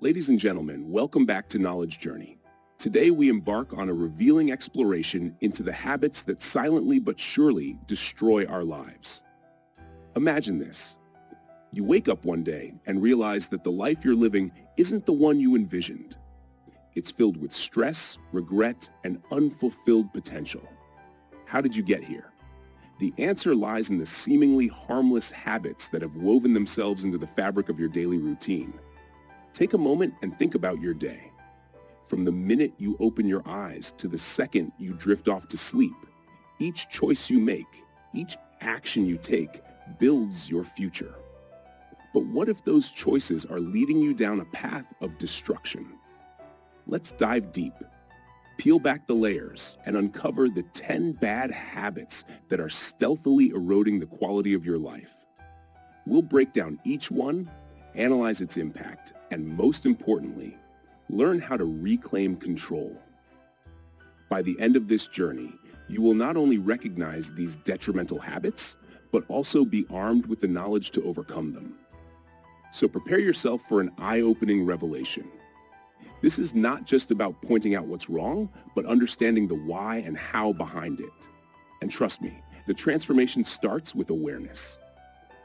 Ladies and gentlemen, welcome back to Knowledge Journey. Today we embark on a revealing exploration into the habits that silently but surely destroy our lives. Imagine this. You wake up one day and realize that the life you're living isn't the one you envisioned. It's filled with stress, regret, and unfulfilled potential. How did you get here? The answer lies in the seemingly harmless habits that have woven themselves into the fabric of your daily routine. Take a moment and think about your day. From the minute you open your eyes to the second you drift off to sleep, each choice you make, each action you take builds your future. But what if those choices are leading you down a path of destruction? Let's dive deep, peel back the layers, and uncover the 10 bad habits that are stealthily eroding the quality of your life. We'll break down each one, analyze its impact, and most importantly, learn how to reclaim control. By the end of this journey, you will not only recognize these detrimental habits, but also be armed with the knowledge to overcome them. So prepare yourself for an eye-opening revelation. This is not just about pointing out what's wrong, but understanding the why and how behind it. And trust me, the transformation starts with awareness.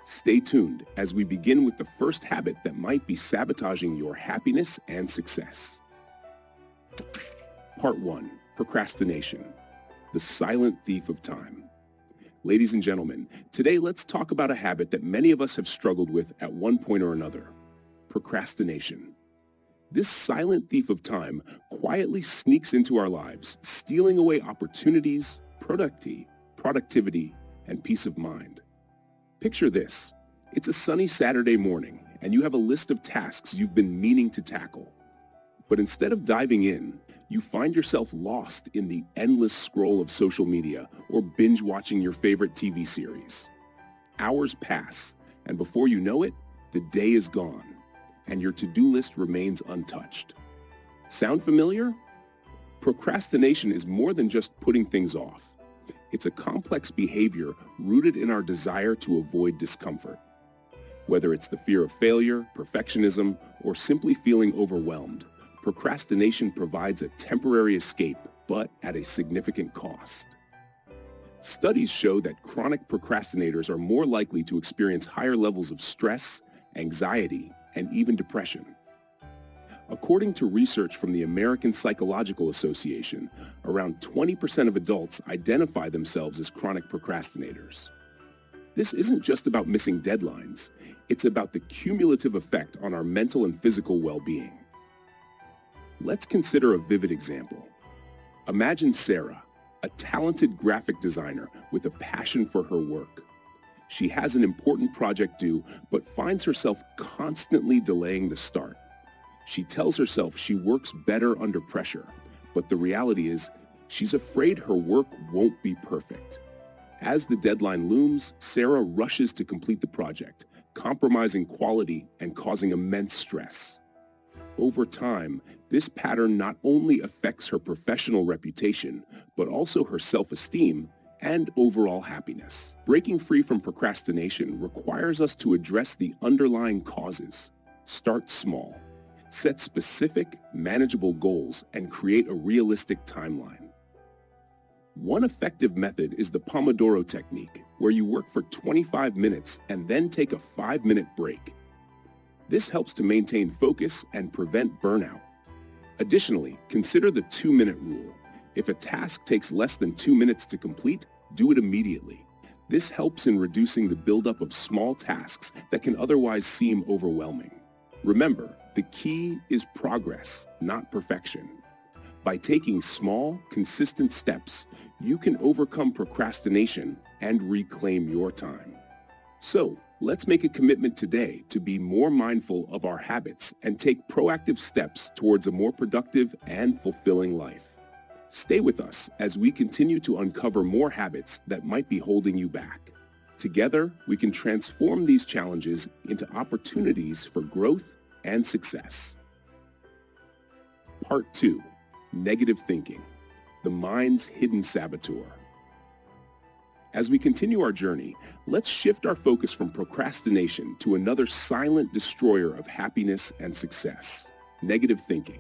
Stay tuned as we begin with the first habit that might be sabotaging your happiness and success. Part 1. Procrastination, the silent thief of time. Ladies and gentlemen, today let's talk about a habit that many of us have struggled with at one point or another: procrastination. This silent thief of time quietly sneaks into our lives, stealing away opportunities, productivity, and peace of mind. Picture this. It's a sunny Saturday morning, and you have a list of tasks you've been meaning to tackle. But instead of diving in, you find yourself lost in the endless scroll of social media or binge watching your favorite TV series. Hours pass, and before you know it, the day is gone, and your to-do list remains untouched. Sound familiar? Procrastination is more than just putting things off. It's a complex behavior rooted in our desire to avoid discomfort. Whether it's the fear of failure, perfectionism, or simply feeling overwhelmed, procrastination provides a temporary escape, but at a significant cost. Studies show that chronic procrastinators are more likely to experience higher levels of stress, anxiety, and even depression. According to research from the American Psychological Association, around 20% of adults identify themselves as chronic procrastinators. This isn't just about missing deadlines, it's about the cumulative effect on our mental and physical well-being. Let's consider a vivid example. Imagine Sarah, a talented graphic designer with a passion for her work. She has an important project due, but finds herself constantly delaying the start. She tells herself she works better under pressure, but the reality is she's afraid her work won't be perfect. As the deadline looms, Sarah rushes to complete the project, compromising quality and causing immense stress. Over time, this pattern not only affects her professional reputation, but also her self-esteem and overall happiness. Breaking free from procrastination requires us to address the underlying causes. Start small. Set specific, manageable goals and create a realistic timeline. One effective method is the Pomodoro technique, where you work for 25 minutes and then take a 5-minute break. This helps to maintain focus and prevent burnout. Additionally, consider the 2-minute rule. If a task takes less than 2 minutes to complete, do it immediately. This helps in reducing the buildup of small tasks that can otherwise seem overwhelming. Remember, the key is progress, not perfection. By taking small, consistent steps, you can overcome procrastination and reclaim your time. So, let's make a commitment today to be more mindful of our habits and take proactive steps towards a more productive and fulfilling life. Stay with us as we continue to uncover more habits that might be holding you back. Together, we can transform these challenges into opportunities for growth and success. Part 2. Negative thinking, the mind's hidden saboteur. As we continue our journey, let's shift our focus from procrastination to another silent destroyer of happiness and success: Negative thinking.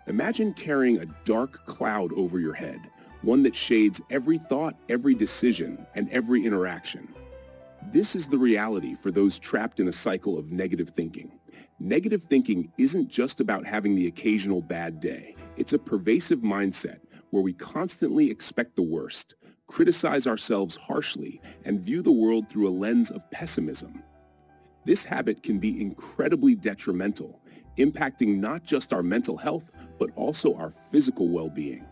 Imagine carrying a dark cloud over your head, one that shades every thought, every decision, and every interaction. This is the reality for those trapped in a cycle of negative thinking. Negative thinking isn't just about having the occasional bad day. It's a pervasive mindset where we constantly expect the worst, criticize ourselves harshly, and view the world through a lens of pessimism. This habit can be incredibly detrimental, impacting not just our mental health, but also our physical well-being.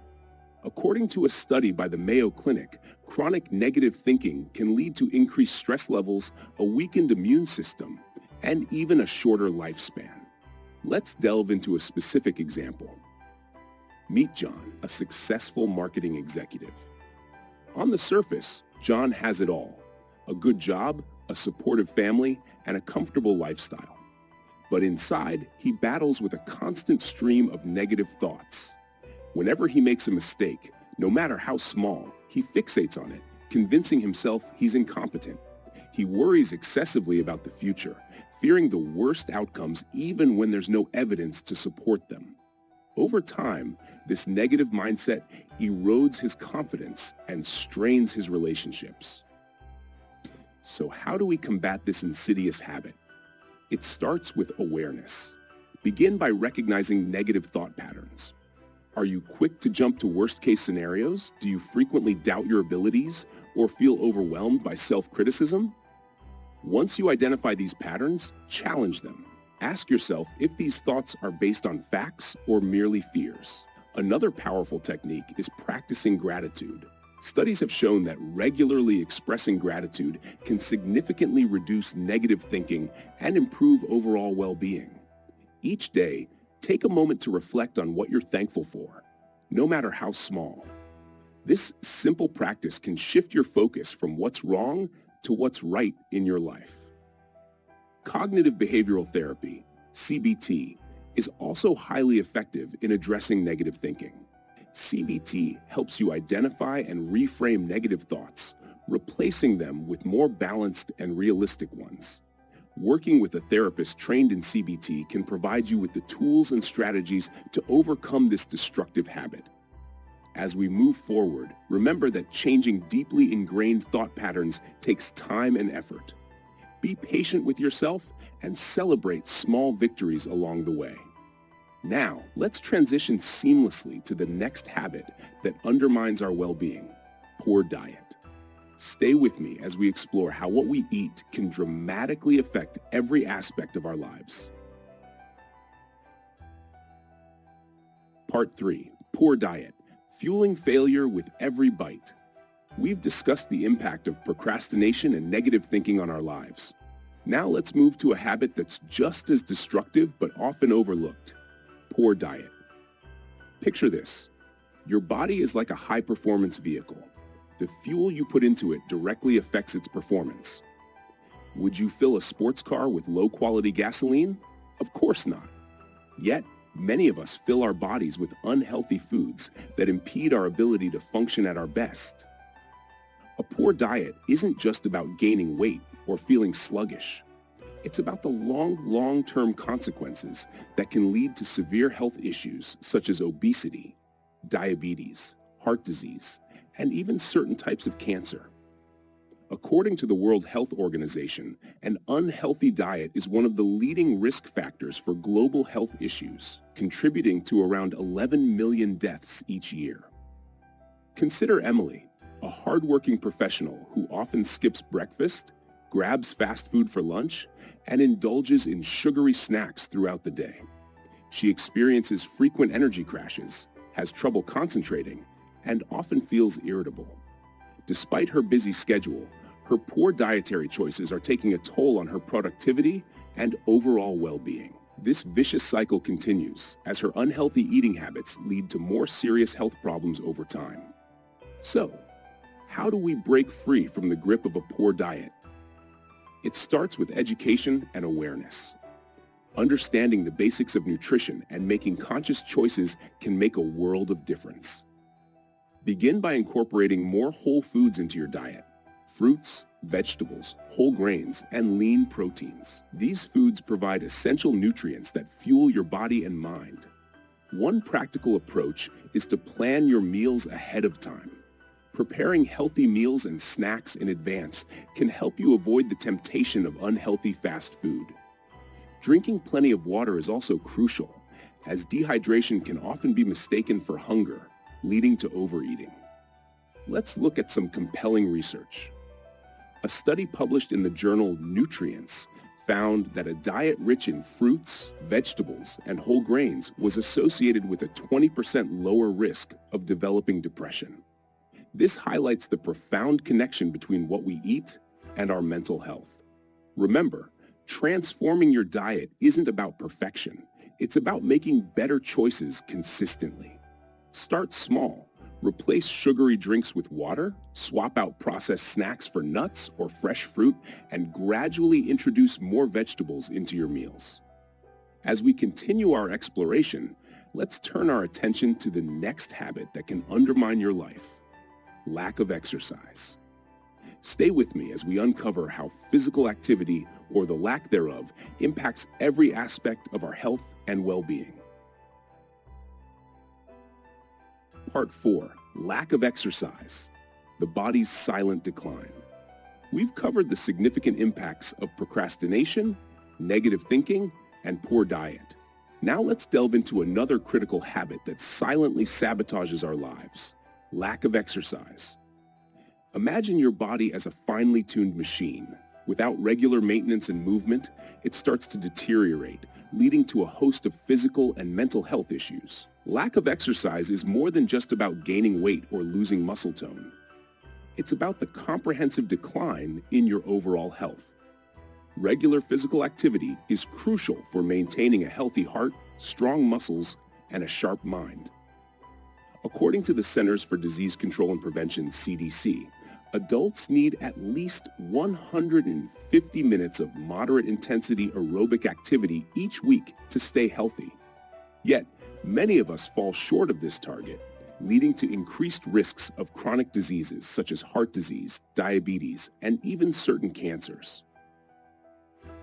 According to a study by the Mayo Clinic, chronic negative thinking can lead to increased stress levels, a weakened immune system, and even a shorter lifespan. Let's delve into a specific example. Meet John, a successful marketing executive. On the surface, John has it all: a good job, a supportive family, and a comfortable lifestyle. But inside, he battles with a constant stream of negative thoughts. Whenever he makes a mistake, no matter how small, he fixates on it, convincing himself he's incompetent. He worries excessively about the future, fearing the worst outcomes even when there's no evidence to support them. Over time, this negative mindset erodes his confidence and strains his relationships. So how do we combat this insidious habit? It starts with awareness. Begin by recognizing negative thought patterns. Are you quick to jump to worst-case scenarios? Do you frequently doubt your abilities or feel overwhelmed by self-criticism? Once you identify these patterns, challenge them. Ask yourself if these thoughts are based on facts or merely fears. Another powerful technique is practicing gratitude. Studies have shown that regularly expressing gratitude can significantly reduce negative thinking and improve overall well-being. Each day, take a moment to reflect on what you're thankful for, no matter how small. This simple practice can shift your focus from what's wrong to what's right in your life. Cognitive behavioral therapy, CBT, is also highly effective in addressing negative thinking. CBT helps you identify and reframe negative thoughts, replacing them with more balanced and realistic ones. Working with a therapist trained in CBT can provide you with the tools and strategies to overcome this destructive habit. As we move forward, remember that changing deeply ingrained thought patterns takes time and effort. Be patient with yourself and celebrate small victories along the way. Now, let's transition seamlessly to the next habit that undermines our well-being: poor diet. Stay with me as we explore how what we eat can dramatically affect every aspect of our lives. Part 3. Poor diet: fueling failure with every bite. We've discussed the impact of procrastination and negative thinking on our lives. Now let's move to a habit that's just as destructive but often overlooked: poor diet. Picture this. Your body is like a high-performance vehicle. The fuel you put into it directly affects its performance. Would you fill a sports car with low-quality gasoline? Of course not. Yet, many of us fill our bodies with unhealthy foods that impede our ability to function at our best. A poor diet isn't just about gaining weight or feeling sluggish. It's about the long-term consequences that can lead to severe health issues such as obesity, diabetes, heart disease, and even certain types of cancer. According to the World Health Organization, an unhealthy diet is one of the leading risk factors for global health issues, contributing to around 11 million deaths each year. Consider Emily, a hardworking professional who often skips breakfast, grabs fast food for lunch, and indulges in sugary snacks throughout the day. She experiences frequent energy crashes, has trouble concentrating, and often feels irritable. Despite her busy schedule, her poor dietary choices are taking a toll on her productivity and overall well-being. This vicious cycle continues as her unhealthy eating habits lead to more serious health problems over time. So, how do we break free from the grip of a poor diet? It starts with education and awareness. Understanding the basics of nutrition and making conscious choices can make a world of difference. Begin by incorporating more whole foods into your diet. fruits, vegetables, whole grains, and lean proteins. These foods provide essential nutrients that fuel your body and mind. One practical approach is to plan your meals ahead of time. Preparing healthy meals and snacks in advance can help you avoid the temptation of unhealthy fast food. Drinking plenty of water is also crucial, as dehydration can often be mistaken for hunger, leading to overeating. Let's look at some compelling research. A study published in the journal Nutrients found that a diet rich in fruits, vegetables, and whole grains was associated with a 20% lower risk of developing depression. This highlights the profound connection between what we eat and our mental health. Remember, transforming your diet isn't about perfection. It's about making better choices consistently. Start small. Replace sugary drinks with water, swap out processed snacks for nuts or fresh fruit, and gradually introduce more vegetables into your meals. As we continue our exploration, let's turn our attention to the next habit that can undermine your life: lack of exercise. Stay with me as we uncover how physical activity, or the lack thereof, impacts every aspect of our health and well-being. Part 4. Lack of exercise. The body's silent decline. We've covered the significant impacts of procrastination, negative thinking, and poor diet. Now let's delve into another critical habit that silently sabotages our lives: lack of exercise. Imagine your body as a finely tuned machine. Without regular maintenance and movement, it starts to deteriorate, leading to a host of physical and mental health issues. Lack of exercise is more than just about gaining weight or losing muscle tone. It's about the comprehensive decline in your overall health. Regular physical activity is crucial for maintaining a healthy heart, strong muscles, and a sharp mind. According to the Centers for Disease Control and Prevention, CDC, adults need at least 150 minutes of moderate intensity aerobic activity each week to stay healthy. Yet, many of us fall short of this target, leading to increased risks of chronic diseases such as heart disease, diabetes, and even certain cancers.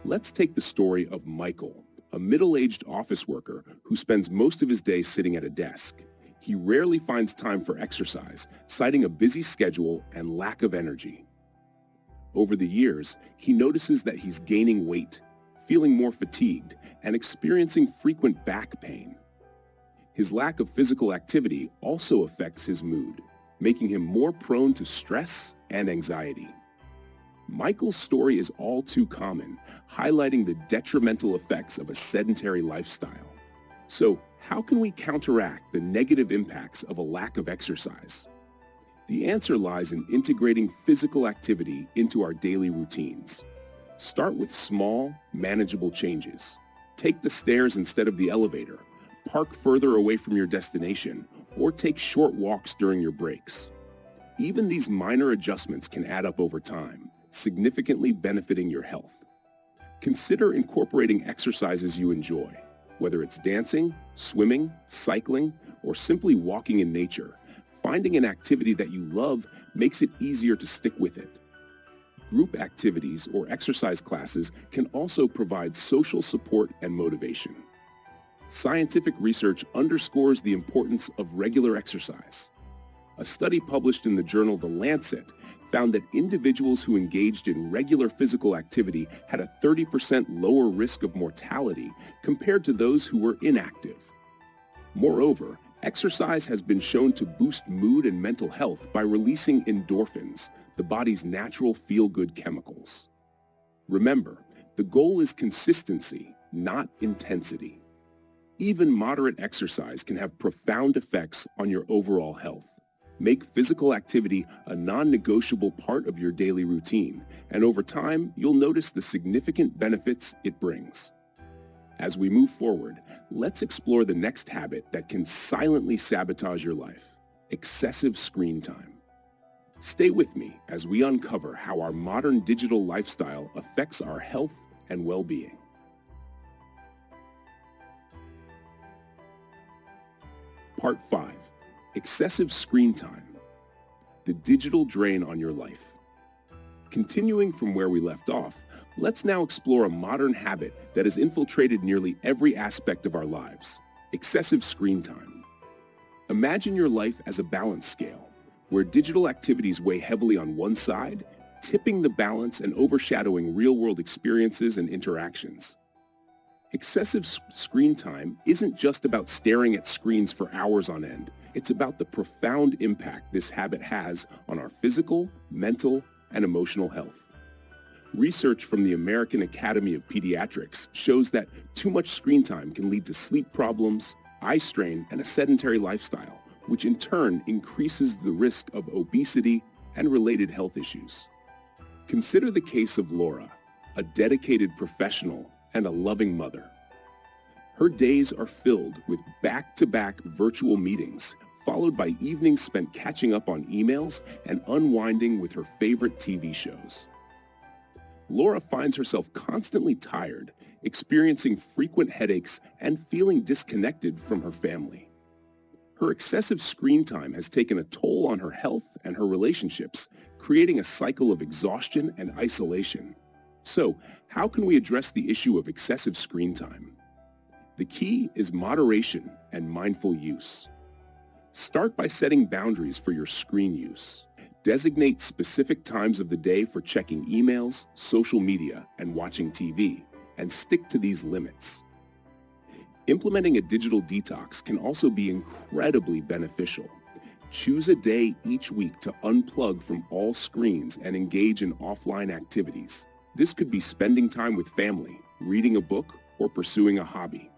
Let's take the story of Michael, a middle-aged office worker who spends most of his day sitting at a desk. He rarely finds time for exercise, citing a busy schedule and lack of energy. Over the years, he notices that he's gaining weight, feeling more fatigued, and experiencing frequent back pain. His lack of physical activity also affects his mood, making him more prone to stress and anxiety. Michael's story is all too common, highlighting the detrimental effects of a sedentary lifestyle. So, how can we counteract the negative impacts of a lack of exercise? The answer lies in integrating physical activity into our daily routines. Start with small, manageable changes. Take the stairs instead of the elevator, park further away from your destination, or take short walks during your breaks. Even these minor adjustments can add up over time, significantly benefiting your health. Consider incorporating exercises you enjoy, whether it's dancing, swimming, cycling, or simply walking in nature. Finding an activity that you love makes it easier to stick with it. Group activities or exercise classes can also provide social support and motivation. Scientific research underscores the importance of regular exercise. A study published in the journal The Lancet found that individuals who engaged in regular physical activity had a 30% lower risk of mortality compared to those who were inactive. Moreover, exercise has been shown to boost mood and mental health by releasing endorphins, the body's natural feel-good chemicals. Remember, the goal is consistency, not intensity. Even moderate exercise can have profound effects on your overall health. Make physical activity a non-negotiable part of your daily routine, and over time, you'll notice the significant benefits it brings. As we move forward, let's explore the next habit that can silently sabotage your life: excessive screen time. Stay with me as we uncover how our modern digital lifestyle affects our health and well-being. Part 5. Excessive screen time. The digital drain on your life. Continuing from where we left off, let's now explore a modern habit that has infiltrated nearly every aspect of our lives: excessive screen time. Imagine your life as a balance scale, where digital activities weigh heavily on one side, tipping the balance and overshadowing real-world experiences and interactions. Excessive screen time isn't just about staring at screens for hours on end. It's about the profound impact this habit has on our physical, mental, and emotional health. Research from the American Academy of Pediatrics shows that too much screen time can lead to sleep problems, eye strain, and a sedentary lifestyle, which in turn increases the risk of obesity and related health issues. Consider the case of Laura, a dedicated professional and a loving mother. Her days are filled with back-to-back virtual meetings, followed by evenings spent catching up on emails and unwinding with her favorite TV shows. Laura finds herself constantly tired, experiencing frequent headaches, and feeling disconnected from her family. Her excessive screen time has taken a toll on her health and her relationships, creating a cycle of exhaustion and isolation. So, how can we address the issue of excessive screen time? The key is moderation and mindful use. Start by setting boundaries for your screen use. Designate specific times of the day for checking emails, social media, and watching TV, and stick to these limits. Implementing a digital detox can also be incredibly beneficial. Choose a day each week to unplug from all screens and engage in offline activities. This could be spending time with family, reading a book, or pursuing a hobby.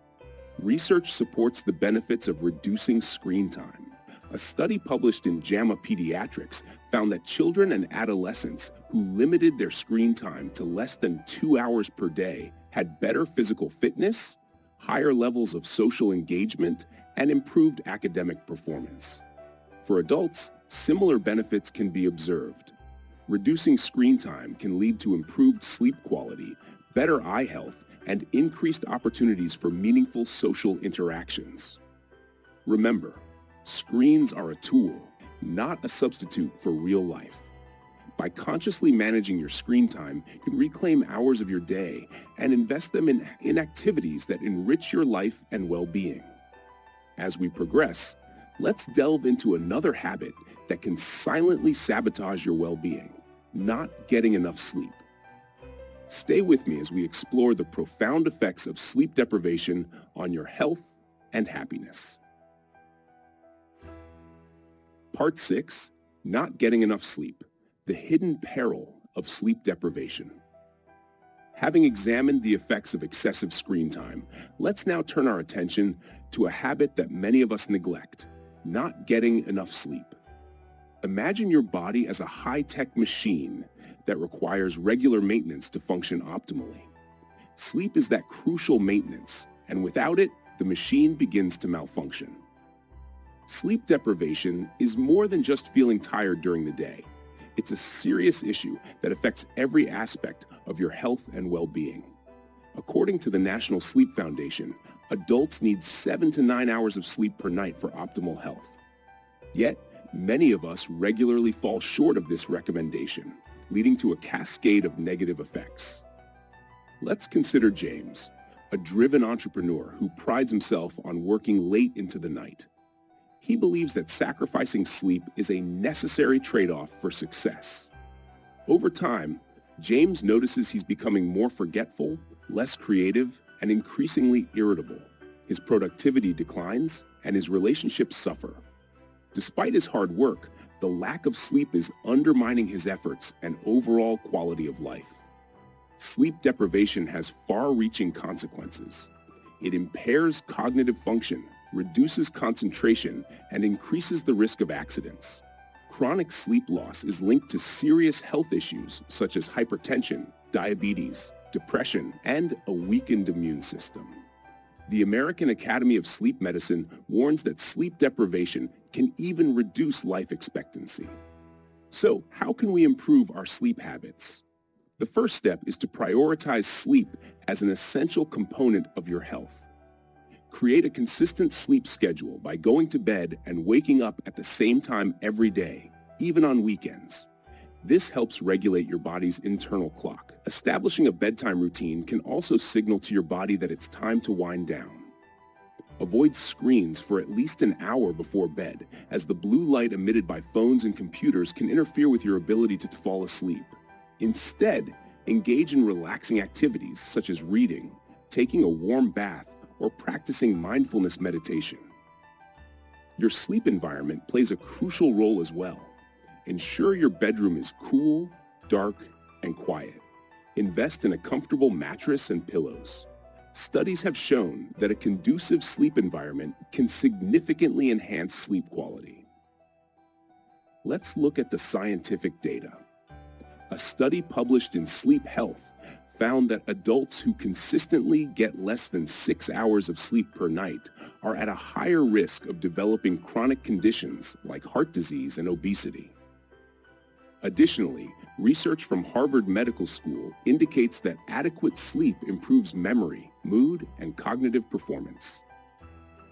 Research supports the benefits of reducing screen time. A study published in JAMA Pediatrics found that children and adolescents who limited their screen time to less than 2 hours per day had better physical fitness, higher levels of social engagement, and improved academic performance. For adults, similar benefits can be observed. Reducing screen time can lead to improved sleep quality, better eye health, and increased opportunities for meaningful social interactions. Remember, screens are a tool, not a substitute for real life. By consciously managing your screen time, you can reclaim hours of your day and invest them in activities that enrich your life and well-being. As we progress, let's delve into another habit that can silently sabotage your well-being: not getting enough sleep. Stay with me as we explore the profound effects of sleep deprivation on your health and happiness. Part 6, Not Getting Enough Sleep, the Hidden Peril of Sleep Deprivation. Having examined the effects of excessive screen time, let's now turn our attention to a habit that many of us neglect: not getting enough sleep. Imagine your body as a high-tech machine that requires regular maintenance to function optimally. Sleep is that crucial maintenance, and without it, the machine begins to malfunction. Sleep deprivation is more than just feeling tired during the day. It's a serious issue that affects every aspect of your health and well-being. According to the National Sleep Foundation, adults need 7 to 9 hours of sleep per night for optimal health. Yet, many of us regularly fall short of this recommendation, leading to a cascade of negative effects. Let's consider James, a driven entrepreneur who prides himself on working late into the night. He believes that sacrificing sleep is a necessary trade-off for success. Over time, James notices he's becoming more forgetful, less creative, and increasingly irritable. His productivity declines, and his relationships suffer. Despite his hard work, the lack of sleep is undermining his efforts and overall quality of life. Sleep deprivation has far-reaching consequences. It impairs cognitive function, reduces concentration, and increases the risk of accidents. Chronic sleep loss is linked to serious health issues such as hypertension, diabetes, depression, and a weakened immune system. The American Academy of Sleep Medicine warns that sleep deprivation can even reduce life expectancy. So, how can we improve our sleep habits? The first step is to prioritize sleep as an essential component of your health. Create a consistent sleep schedule by going to bed and waking up at the same time every day, even on weekends. This helps regulate your body's internal clock. Establishing a bedtime routine can also signal to your body that it's time to wind down. Avoid screens for at least an hour before bed, as the blue light emitted by phones and computers can interfere with your ability to fall asleep. Instead, engage in relaxing activities such as reading, taking a warm bath, or practicing mindfulness meditation. Your sleep environment plays a crucial role as well. Ensure your bedroom is cool, dark, and quiet. Invest in a comfortable mattress and pillows. Studies have shown that a conducive sleep environment can significantly enhance sleep quality. Let's look at the scientific data. A study published in Sleep Health found that adults who consistently get less than 6 hours of sleep per night are at a higher risk of developing chronic conditions like heart disease and obesity. Additionally, research from Harvard Medical School indicates that adequate sleep improves memory, mood, and cognitive performance.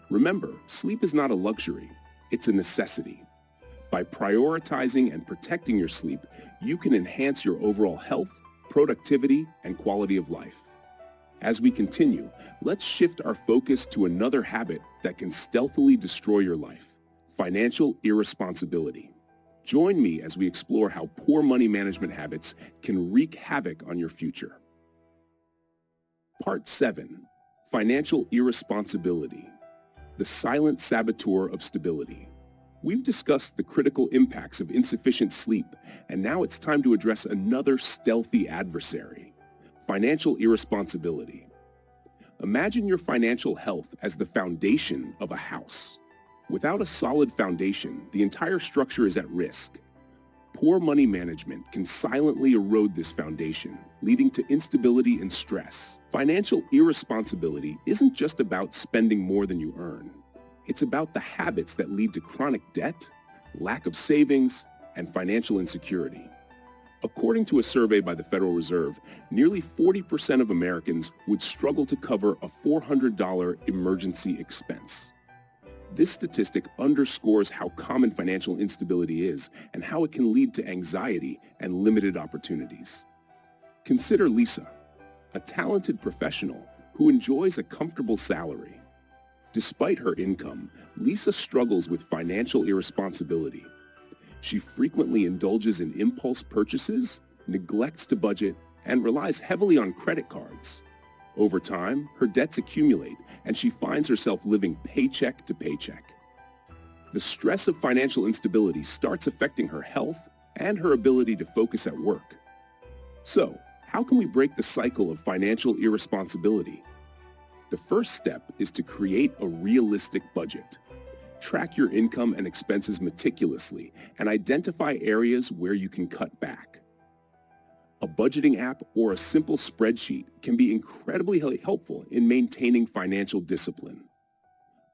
Remember, sleep is not a luxury, it's a necessity. By prioritizing and protecting your sleep, you can enhance your overall health, productivity, and quality of life. As we continue, let's shift our focus to another habit that can stealthily destroy your life: financial irresponsibility. Join me as we explore how poor money management habits can wreak havoc on your future. Part 7. Financial Irresponsibility, the silent saboteur of stability. We've discussed the critical impacts of insufficient sleep, and now it's time to address another stealthy adversary: financial irresponsibility. Imagine your financial health as the foundation of a house. Without a solid foundation, the entire structure is at risk. Poor money management can silently erode this foundation, leading to instability and stress. Financial irresponsibility isn't just about spending more than you earn. It's about the habits that lead to chronic debt, lack of savings, and financial insecurity. According to a survey by the Federal Reserve, nearly 40% of Americans would struggle to cover a $400 emergency expense. This statistic underscores how common financial instability is and how it can lead to anxiety and limited opportunities. Consider Lisa, a talented professional who enjoys a comfortable salary. Despite her income, Lisa struggles with financial irresponsibility. She frequently indulges in impulse purchases, neglects to budget, and relies heavily on credit cards. Over time, her debts accumulate, and she finds herself living paycheck to paycheck. The stress of financial instability starts affecting her health and her ability to focus at work. So, how can we break the cycle of financial irresponsibility? The first step is to create a realistic budget. Track your income and expenses meticulously and identify areas where you can cut back. A budgeting app or a simple spreadsheet can be incredibly helpful in maintaining financial discipline.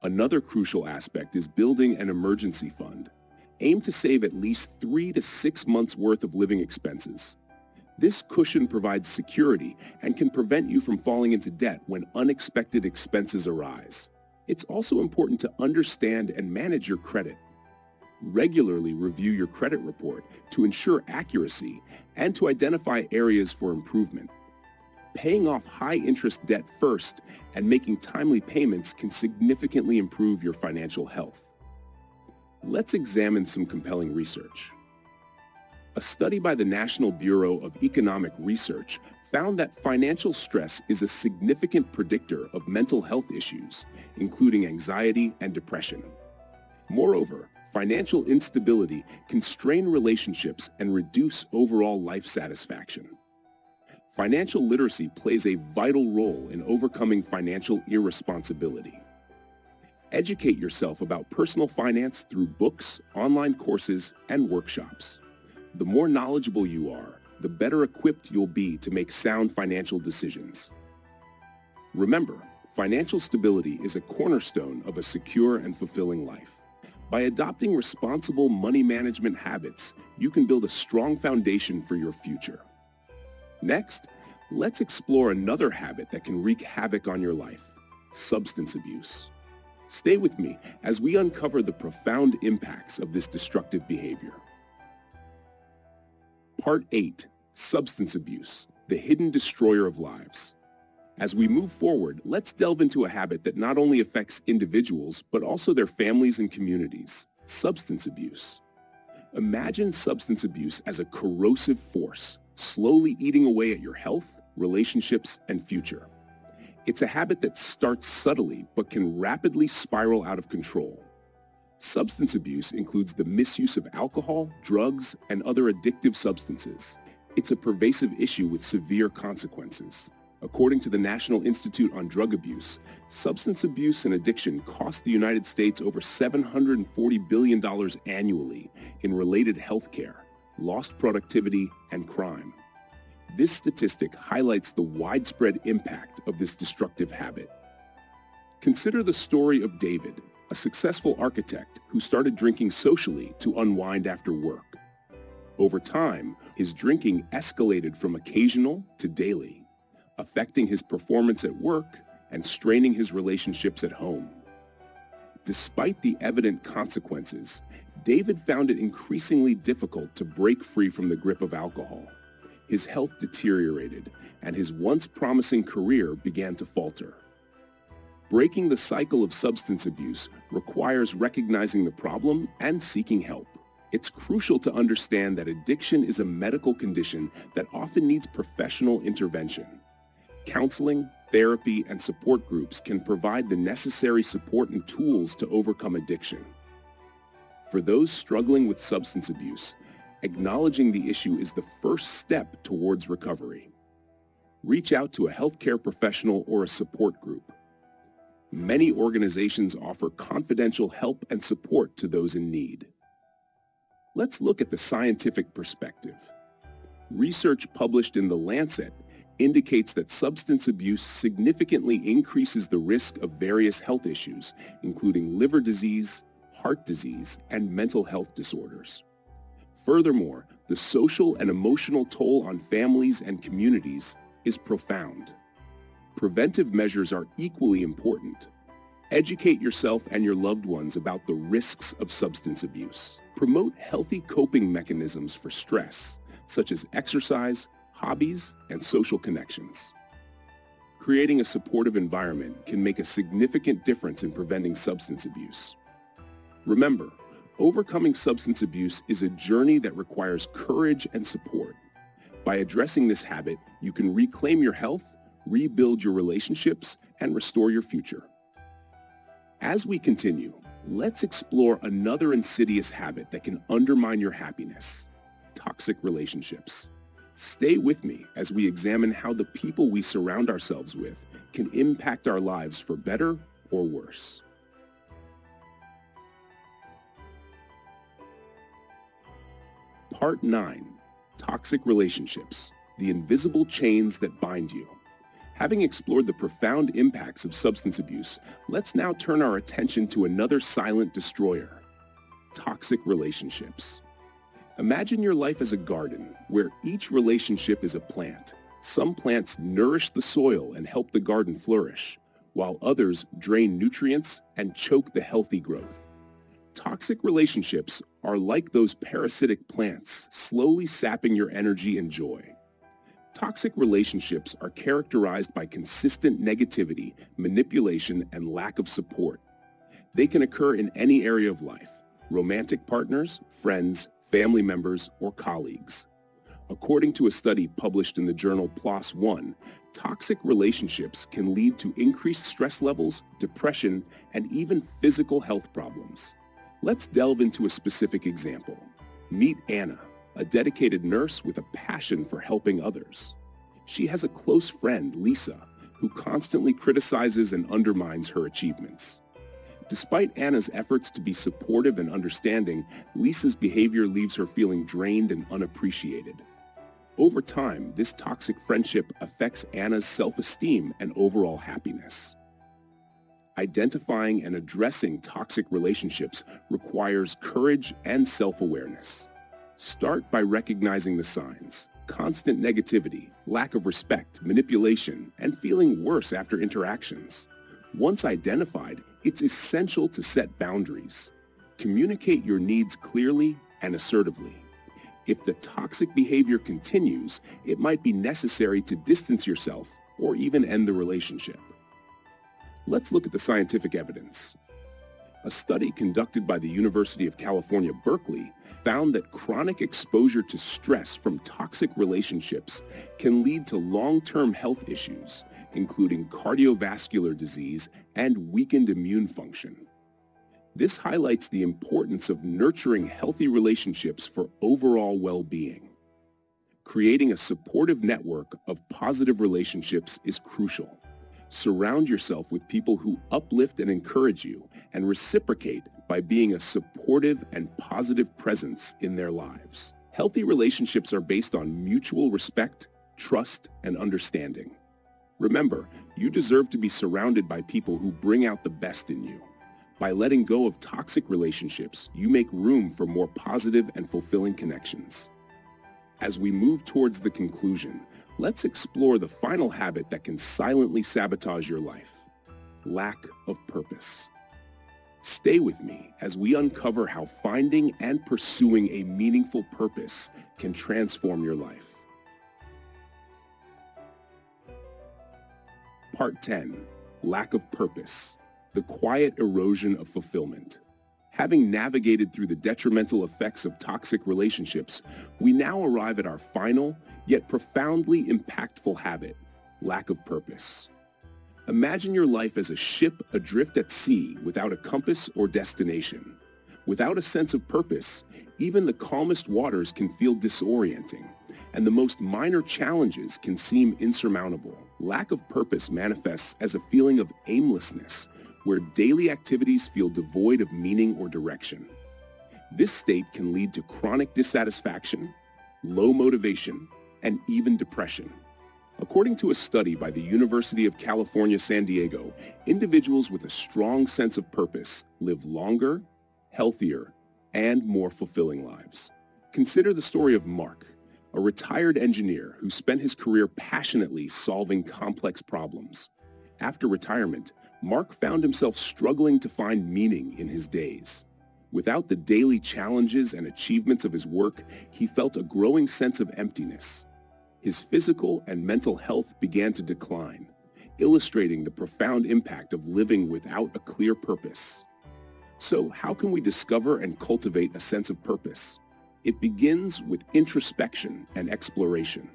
Another crucial aspect is building an emergency fund. Aim to save at least 3 to 6 months' worth of living expenses. This cushion provides security and can prevent you from falling into debt when unexpected expenses arise. It's also important to understand and manage your credit. Regularly review your credit report to ensure accuracy and to identify areas for improvement. Paying off high-interest debt first and making timely payments can significantly improve your financial health. Let's examine some compelling research. A study by the National Bureau of Economic Research found that financial stress is a significant predictor of mental health issues, including anxiety and depression. Moreover, financial instability can strain relationships and reduce overall life satisfaction. Financial literacy plays a vital role in overcoming financial irresponsibility. Educate yourself about personal finance through books, online courses, and workshops. The more knowledgeable you are, the better equipped you'll be to make sound financial decisions. Remember, financial stability is a cornerstone of a secure and fulfilling life. By adopting responsible money management habits, you can build a strong foundation for your future. Next, let's explore another habit that can wreak havoc on your life: substance abuse. Stay with me as we uncover the profound impacts of this destructive behavior. Part 8. Substance abuse, the hidden destroyer of lives. As we move forward, let's delve into a habit that not only affects individuals, but also their families and communities: substance abuse. Imagine substance abuse as a corrosive force, slowly eating away at your health, relationships, and future. It's a habit that starts subtly, but can rapidly spiral out of control. Substance abuse includes the misuse of alcohol, drugs, and other addictive substances. It's a pervasive issue with severe consequences. According to the National Institute on Drug Abuse, substance abuse and addiction cost the United States over $740 billion annually in related health care, lost productivity, and crime. This statistic highlights the widespread impact of this destructive habit. Consider the story of David, a successful architect who started drinking socially to unwind after work. Over time, his drinking escalated from occasional to daily, affecting his performance at work and straining his relationships at home. Despite the evident consequences, David found it increasingly difficult to break free from the grip of alcohol. His health deteriorated, and his once promising career began to falter. Breaking the cycle of substance abuse requires recognizing the problem and seeking help. It's crucial to understand that addiction is a medical condition that often needs professional intervention. Counseling, therapy, and support groups can provide the necessary support and tools to overcome addiction. For those struggling with substance abuse, acknowledging the issue is the first step towards recovery. Reach out to a healthcare professional or a support group. Many organizations offer confidential help and support to those in need. Let's look at the scientific perspective. Research published in The Lancet indicates that substance abuse significantly increases the risk of various health issues, including liver disease, heart disease, and mental health disorders. Furthermore, the social and emotional toll on families and communities is profound. Preventive measures are equally important. Educate yourself and your loved ones about the risks of substance abuse. Promote healthy coping mechanisms for stress, such as exercise, hobbies, and social connections. Creating a supportive environment can make a significant difference in preventing substance abuse. Remember, overcoming substance abuse is a journey that requires courage and support. By addressing this habit, you can reclaim your health, rebuild your relationships, and restore your future. As we continue, let's explore another insidious habit that can undermine your happiness: toxic relationships. Stay with me as we examine how the people we surround ourselves with can impact our lives for better or worse. Part 9. Toxic relationships, the invisible chains that bind you. Having explored the profound impacts of substance abuse, let's now turn our attention to another silent destroyer: toxic relationships. Imagine your life as a garden where each relationship is a plant. Some plants nourish the soil and help the garden flourish, while others drain nutrients and choke the healthy growth. Toxic relationships are like those parasitic plants, slowly sapping your energy and joy. Toxic relationships are characterized by consistent negativity, manipulation, and lack of support. They can occur in any area of life: romantic partners, friends, family members, or colleagues. According to a study published in the journal PLOS ONE, toxic relationships can lead to increased stress levels, depression, and even physical health problems. Let's delve into a specific example. Meet Anna, a dedicated nurse with a passion for helping others. She has a close friend, Lisa, who constantly criticizes and undermines her achievements. Despite Anna's efforts to be supportive and understanding, Lisa's behavior leaves her feeling drained and unappreciated. Over time, this toxic friendship affects Anna's self-esteem and overall happiness. Identifying and addressing toxic relationships requires courage and self-awareness. Start by recognizing the signs: constant negativity, lack of respect, manipulation, and feeling worse after interactions. Once identified, it's essential to set boundaries. Communicate your needs clearly and assertively. If the toxic behavior continues, it might be necessary to distance yourself or even end the relationship. Let's look at the scientific evidence. A study conducted by the University of California, Berkeley, found that chronic exposure to stress from toxic relationships can lead to long-term health issues, including cardiovascular disease and weakened immune function. This highlights the importance of nurturing healthy relationships for overall well-being. Creating a supportive network of positive relationships is crucial. Surround yourself with people who uplift and encourage you and reciprocate by being a supportive and positive presence in their lives. Healthy relationships are based on mutual respect, trust, and understanding. Remember, you deserve to be surrounded by people who bring out the best in you. By letting go of toxic relationships, you make room for more positive and fulfilling connections. As we move towards the conclusion, let's explore the final habit that can silently sabotage your life: lack of purpose. Stay with me as we uncover how finding and pursuing a meaningful purpose can transform your life. Part 10. Lack of purpose. The quiet erosion of fulfillment. Having navigated through the detrimental effects of toxic relationships, we now arrive at our final, yet profoundly impactful habit: lack of purpose. Imagine your life as a ship adrift at sea without a compass or destination. Without a sense of purpose, even the calmest waters can feel disorienting, and the most minor challenges can seem insurmountable. Lack of purpose manifests as a feeling of aimlessness, where daily activities feel devoid of meaning or direction. This state can lead to chronic dissatisfaction, low motivation, and even depression. According to a study by the University of California, San Diego, individuals with a strong sense of purpose live longer, healthier, and more fulfilling lives. Consider the story of Mark, a retired engineer who spent his career passionately solving complex problems. After retirement, Mark found himself struggling to find meaning in his days. Without the daily challenges and achievements of his work, he felt a growing sense of emptiness. His physical and mental health began to decline, illustrating the profound impact of living without a clear purpose. So, how can we discover and cultivate a sense of purpose? It begins with introspection and exploration.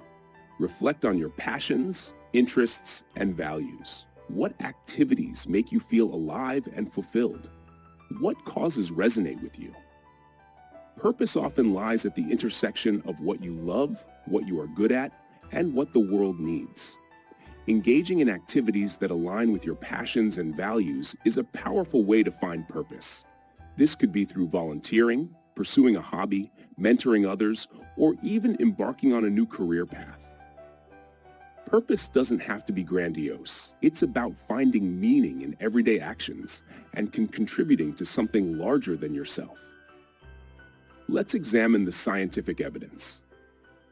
Reflect on your passions, interests, and values. What activities make you feel alive and fulfilled? What causes resonate with you? Purpose often lies at the intersection of what you love, what you are good at, and what the world needs. Engaging in activities that align with your passions and values is a powerful way to find purpose. This could be through volunteering, pursuing a hobby, mentoring others, or even embarking on a new career path. Purpose doesn't have to be grandiose. It's about finding meaning in everyday actions and contributing to something larger than yourself. Let's examine the scientific evidence.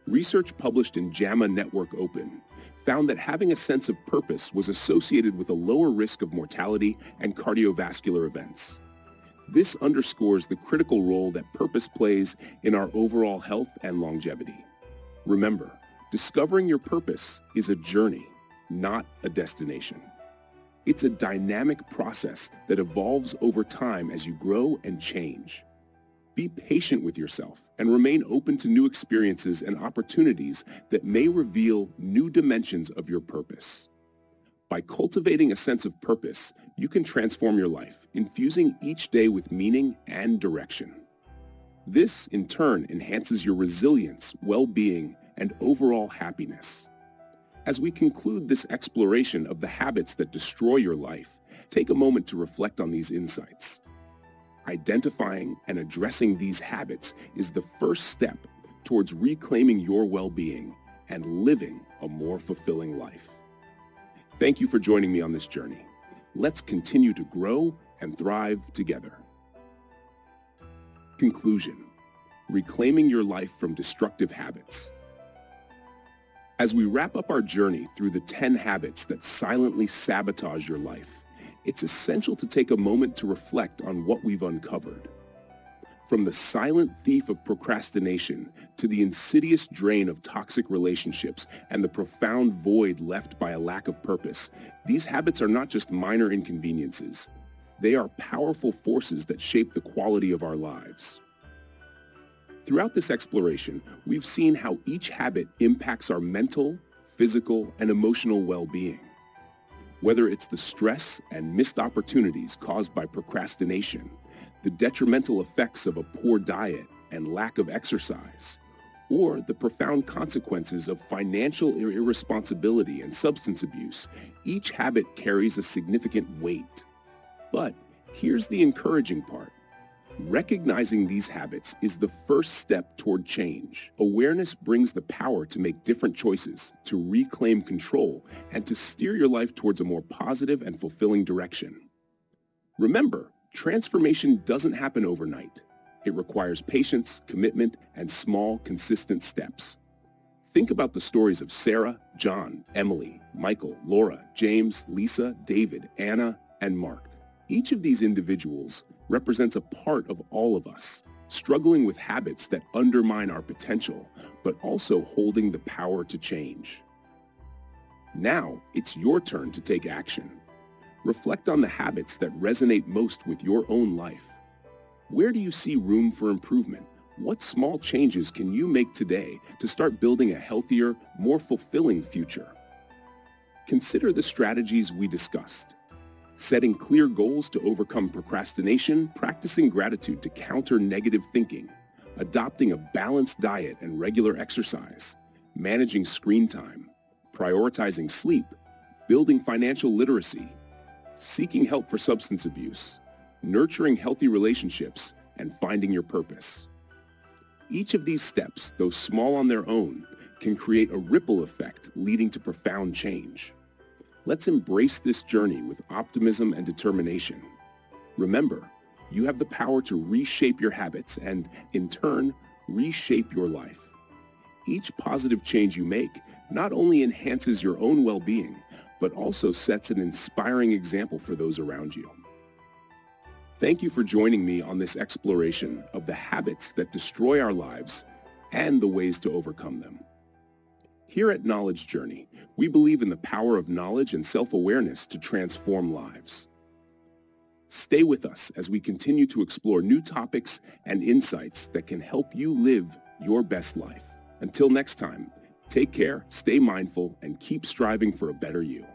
Research published in JAMA Network Open found that having a sense of purpose was associated with a lower risk of mortality and cardiovascular events. This underscores the critical role that purpose plays in our overall health and longevity. Remember, discovering your purpose is a journey, not a destination. It's a dynamic process that evolves over time as you grow and change. Be patient with yourself and remain open to new experiences and opportunities that may reveal new dimensions of your purpose. By cultivating a sense of purpose, you can transform your life, infusing each day with meaning and direction. This, in turn, enhances your resilience, well-being, and overall happiness. As we conclude this exploration of the habits that destroy your life, take a moment to reflect on these insights. Identifying and addressing these habits is the first step towards reclaiming your well-being and living a more fulfilling life. Thank you for joining me on this journey. Let's continue to grow and thrive together. Conclusion: reclaiming your life from destructive habits. As we wrap up our journey through the 10 habits that silently sabotage your life, it's essential to take a moment to reflect on what we've uncovered. From the silent thief of procrastination to the insidious drain of toxic relationships and the profound void left by a lack of purpose, these habits are not just minor inconveniences. They are powerful forces that shape the quality of our lives. Throughout this exploration, we've seen how each habit impacts our mental, physical, and emotional well-being. Whether it's the stress and missed opportunities caused by procrastination, the detrimental effects of a poor diet and lack of exercise, or the profound consequences of financial irresponsibility and substance abuse, each habit carries a significant weight. But here's the encouraging part. Recognizing these habits is the first step toward change. Awareness brings the power to make different choices, to reclaim control, and to steer your life towards a more positive and fulfilling direction. Remember, transformation doesn't happen overnight. It requires patience, commitment, and small, consistent steps. Think about the stories of Sarah, John, Emily, Michael, Laura, James, Lisa, David, Anna, and Mark. Each of these individuals represents a part of all of us, struggling with habits that undermine our potential, but also holding the power to change. Now, it's your turn to take action. Reflect on the habits that resonate most with your own life. Where do you see room for improvement? What small changes can you make today to start building a healthier, more fulfilling future? Consider the strategies we discussed. Setting clear goals to overcome procrastination, practicing gratitude to counter negative thinking, adopting a balanced diet and regular exercise, managing screen time, prioritizing sleep, building financial literacy, seeking help for substance abuse, nurturing healthy relationships, and finding your purpose. Each of these steps, though small on their own, can create a ripple effect leading to profound change. Let's embrace this journey with optimism and determination. Remember, you have the power to reshape your habits and, in turn, reshape your life. Each positive change you make not only enhances your own well-being, but also sets an inspiring example for those around you. Thank you for joining me on this exploration of the habits that destroy our lives and the ways to overcome them. Here at Knowledge Journey, we believe in the power of knowledge and self-awareness to transform lives. Stay with us as we continue to explore new topics and insights that can help you live your best life. Until next time, take care, stay mindful, and keep striving for a better you.